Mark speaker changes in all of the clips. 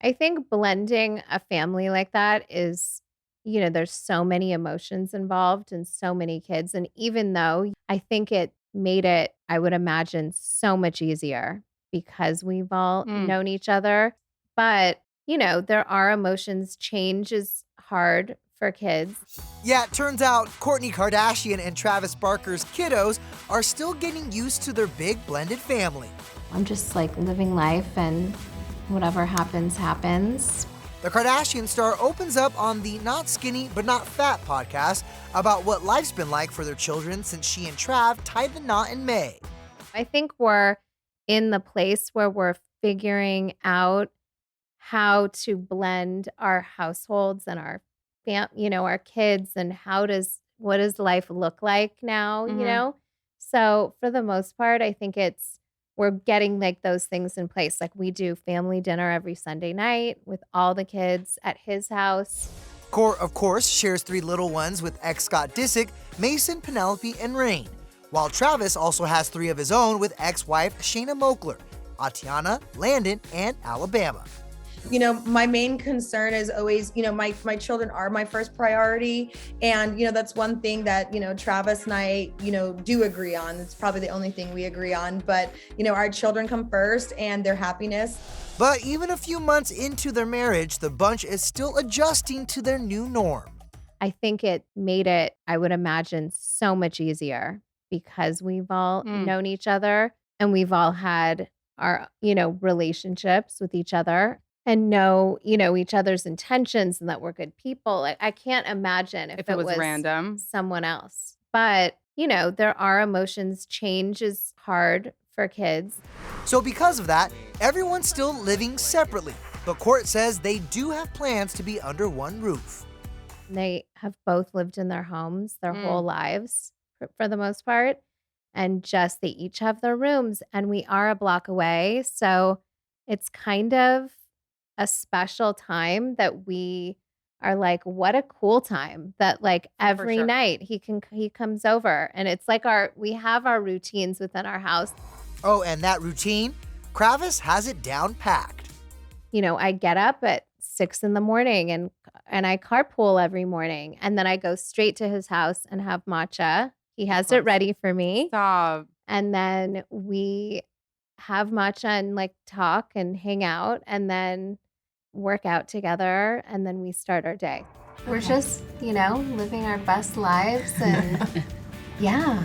Speaker 1: I think blending a family like that is, there's so many emotions involved and so many kids. And even though I think it made it, I would imagine, so much easier because we've all
Speaker 2: Mm.
Speaker 1: known each other. But, there are emotions. Change is hard for kids.
Speaker 3: Yeah, it turns out Kourtney Kardashian and Travis Barker's kiddos are still getting used to their big blended family.
Speaker 1: I'm just like living life and whatever happens, happens.
Speaker 3: The Kardashian star opens up on the Not Skinny But Not Fat podcast about what life's been like for their children since she and Trav tied the knot in May.
Speaker 1: I think we're in the place where we're figuring out how to blend our households and our our kids and what does life look like now.
Speaker 2: Mhm.
Speaker 1: So for the most part, I think we're getting like those things in place. Like we do family dinner every Sunday night with all the kids at his house.
Speaker 3: Court, of course, shares 3 little ones with ex Scott Disick, Mason, Penelope, and Rain, while Travis also has 3 of his own with ex-wife Shayna Moakler, Atiana, Landon, and Alabama.
Speaker 4: My main concern is always, my children are my first priority. And, that's one thing that, Travis and I, do agree on. It's probably the only thing we agree on. But, our children come first and their happiness.
Speaker 3: But even a few months into their marriage, the bunch is still adjusting to their new norm.
Speaker 1: I think it made it, I would imagine, so much easier because we've all
Speaker 2: Mm.
Speaker 1: known each other and we've all had our, relationships with each other and know, each other's intentions and that we're good people. Like I can't imagine if
Speaker 2: If it
Speaker 1: it
Speaker 2: was
Speaker 1: was
Speaker 2: random.
Speaker 1: someone else. But, there are emotions. Change is hard for kids.
Speaker 3: So because of that, everyone's still living separately. But Court says they do have plans to be under one roof.
Speaker 1: They have both lived in their homes their
Speaker 2: Mm.
Speaker 1: whole lives for the most part. And just they each have their rooms and we are a block away. So it's kind of a special time that we are like, what a cool time that like every
Speaker 2: sure.
Speaker 1: night he comes over and it's like we have our routines within our house.
Speaker 3: Oh, and that routine? Kravis has it down packed.
Speaker 1: I get up at 6 in the morning and I carpool every morning and then I go straight to his house and have matcha. He has it
Speaker 2: course.
Speaker 1: ready for me.
Speaker 2: Stop.
Speaker 1: And then we have matcha and like talk and hang out and then work out together and then we start our day. We're just, living our best lives and yeah.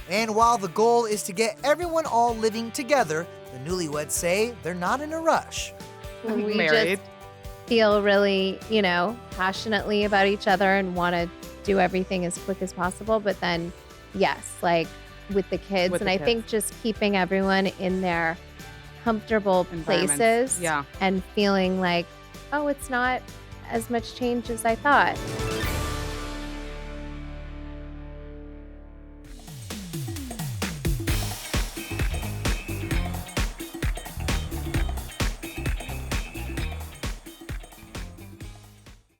Speaker 3: And while the goal is to get everyone all living together, the newlyweds say they're not in a rush.
Speaker 1: We
Speaker 2: Married.
Speaker 1: just feel really, passionately about each other and want to do everything as quick as possible. But then, yes, like with the kids.
Speaker 2: With
Speaker 1: and
Speaker 2: the
Speaker 1: I
Speaker 2: kids.
Speaker 1: think just keeping everyone in their comfortable
Speaker 2: Environments.
Speaker 1: places
Speaker 2: Yeah.
Speaker 1: and feeling like, oh, it's not as much change as I thought.